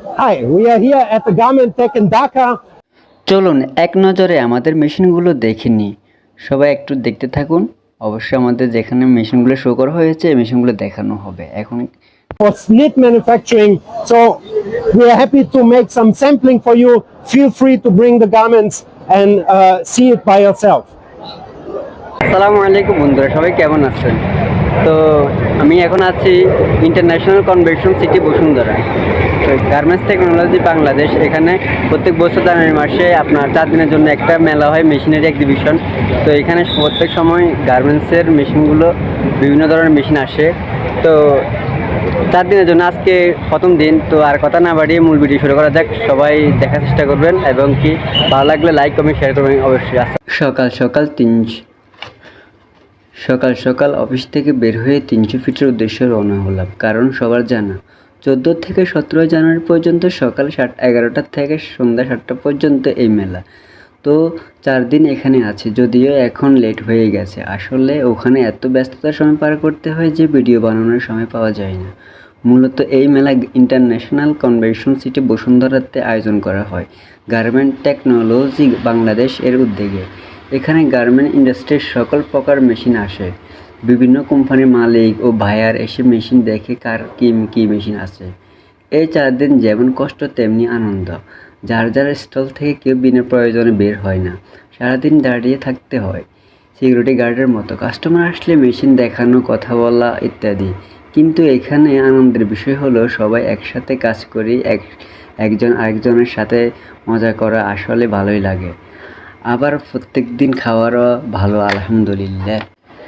Hi, we are here at the Garment Tech in Dhaka. চলুন এক নজরে আমাদের মেশিনগুলো দেখে নিই। সবাই একটু দেখতে থাকুন। অবশ্যই আমাদের যেখানে মেশিনগুলো শো করা হয়েছে এই মেশিনগুলো দেখানো হবে এখন। For knit manufacturing. So we are happy to make some sampling for you. Feel free to bring the garments and see it by yourself. আসসালামু আলাইকুম বন্ধুরা, সবাই কেমন আছেন? তো আমি এখন আছি ইন্টারন্যাশনাল কনভেনশন সিটি বসুন্ধরা। তো গার্মেন্টস টেকনোলজি বাংলাদেশ, এখানে প্রত্যেক বছর জানুয়ারি মাসে আপনার 4 দিনের জন্য একটা মেলা হয়, মেশিনারি এক্সিবিশন। তো এখানে প্রত্যেক সময় গার্মেন্টসের মেশিনগুলো, বিভিন্ন ধরনের মেশিন আসে। তো 4 দিনের জন্য আজকে প্রথম দিন। তো আর কথা না বাড়িয়ে মূল ভিডিও শুরু করা যাক। সবাই দেখার চেষ্টা করবেন এবং কি ভালো লাগলে লাইক কমেন্ট শেয়ার করবেন অবশ্যই। সকাল সকাল অফিস থেকে বের হয়ে 300 ফিটের উদ্দেশ্যে রওনা হলাম। কারণ সবার জানা 14 থেকে 17 জানুয়ারি পর্যন্ত সকাল 11টা থেকে সন্ধ্যা 7টা পর্যন্ত এই মেলা। তো 4 দিন এখানে আছে, যদিও এখন লেট হয়ে গেছে। আসলে ওখানে এত ব্যস্ততার সময় পার করতে হয় যে ভিডিও বানানোর সময় পাওয়া যায় না। মূলত এই মেলা ইন্টারন্যাশনাল কনভেনশন সিটি বসুন্ধরাতে আয়োজন করা হয় গার্মেন্ট টেকনোলজি বাংলাদেশ এর উদ্যোগে। এখানে গার্মেন্ট ইন্ডাস্ট্রির সকল প্রকার মেশিন আসে। বিভিন্ন কোম্পানির মালিক ও বায়ার এসে মেশিন দেখে কার কী মেশিন আছে। এই 4 দিন যেমন কষ্ট তেমনি আনন্দ। যার স্টল থেকে কেউ বিনা প্রয়োজনে বের হয় না, সারাদিন দাঁড়িয়ে থাকতে হয় সিকিউরিটি গার্ডের মতো। কাস্টমার আসলে মেশিন দেখানো, কথা বলা ইত্যাদি। কিন্তু এখানে আনন্দের বিষয় হলো সবাই একসাথে কাজ করি, একজন আরেকজনের সাথে মজা করা আসলে ভালোই লাগে। আবার প্রত্যেক দিন খাওয়ারও ভালো আলহামদুলিল্লাহ।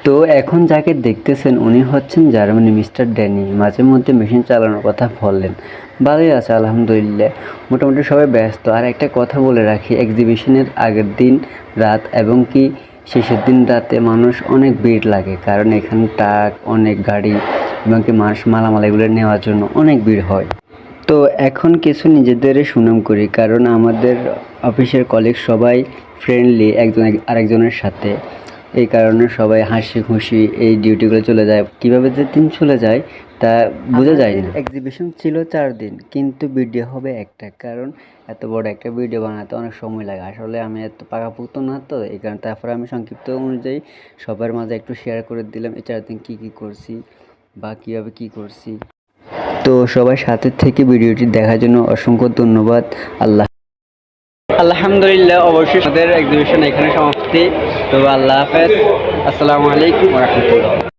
তো এখন যাকে দেখতেছেন উনি হচ্ছেন জার্মানি মিস্টার ড্যানি। মাঝে মধ্যে মেশিন চালানোর কথা বললেন। ভালোই আছে আলহামদুলিল্লাহ, মোটামুটি সবাই ব্যস্ত। আর একটা কথা বলে রাখি, এক্সিবিশনের আগের দিন রাত এবং কি শেষের দিন রাতে মানুষ অনেক ভিড় লাগে, কারণ এখানে ট্রাক, অনেক গাড়ি এবং কি মানুষ মালামাল এগুলো নেওয়ার জন্য অনেক ভিড় হয়। তো এখন কিছু নিজেদের সুনাম করি, কারণ আমাদের অফিসের কলিগ সবাই ফ্রেন্ডলি একজন আরেকজনের সাথে। এই কারণে সবাই হাসি খুশি এই ডিউটিগুলো চলে যায়। কীভাবে যে দিন চলে যায় তা বোঝা যায় না। এক্সিবিশন ছিল 4 দিন, কিন্তু ভিডিও হবে একটা, কারণ এত বড় একটা ভিডিও বানাতে অনেক সময় লাগে। আসলে আমি এত পাকাপোক্ত না, তো এই কারণে তারপরে আমি সংক্ষিপ্ত অনুযায়ী সবার মাঝে একটু শেয়ার করে দিলাম এই 4 দিন কী করছি বা কীভাবে কী করছি। তো সবাই সাথে থেকে ভিডিওটি দেখার জন্য অসংখ্য ধন্যবাদ। আলহামদুলিল্লাহ, অবশ্যই আমাদের এক্সিবিশন এখানে সমাপ্তি। তো আল্লাহ হাফেজ, আসসালামু আলাইকুম ওয়া রাহমাতুল্লাহ।